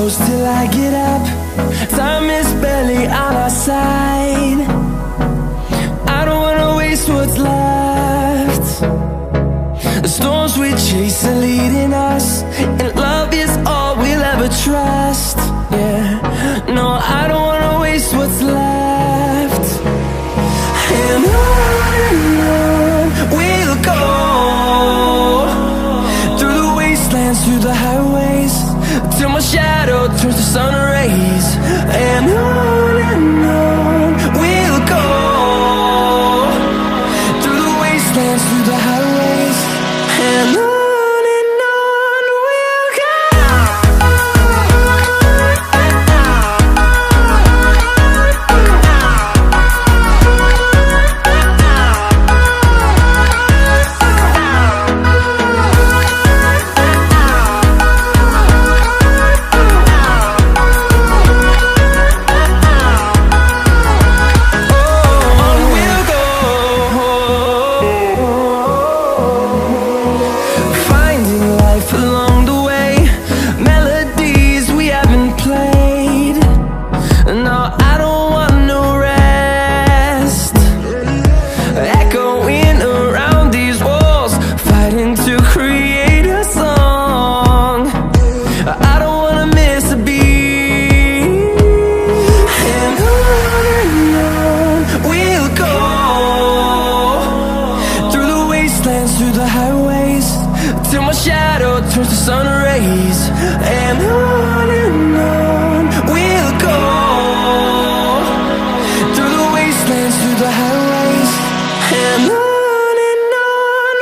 close till I get up. Time is barely on our side. I don't wanna waste what's left. The storms we chase are leading us, and love is all we'll ever trust. Yeah, no, I don't wanna waste what's left. And on we'll go, through the wastelands, through the highways, till my shadow turns to sun rays. And on we'll go, through the wastelands, through the highways, and on we'll go. Through the highways, till my shadow turns to sun rays. And on we'll go, through the wastelands, through the highways, and on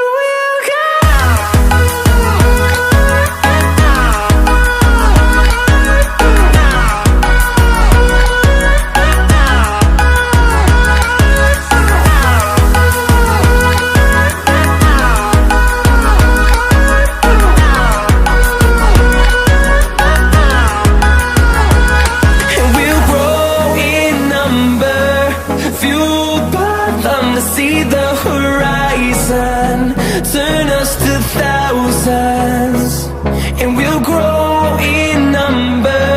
we'll go. See the horizon, turn us to thousands, and we'll grow in number,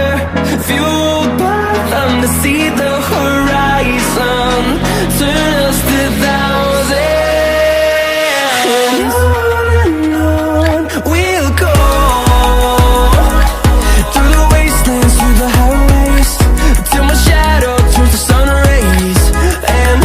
fueled by them. To see the horizon, turn us to thousands, and on we'll go, through the wastelands, through the highways, till my shadow turns to sun rays. And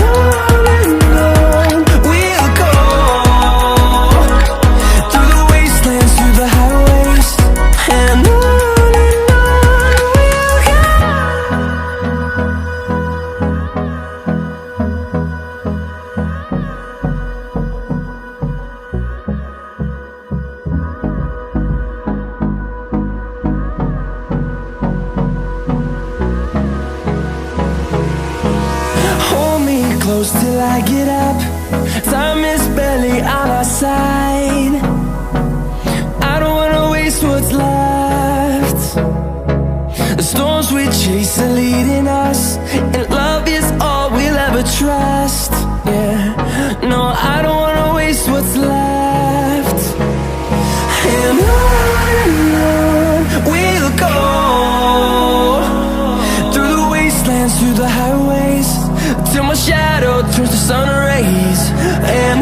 close till I get up. Time is barely on our side. I don't wanna waste what's left. The storms we chase are leading us, and love is all we'll ever trust. Yeah, no, I don't wanna waste what's left. And on we'll go, through the wastelands, through the highways, till my shadow turns to sun rays. And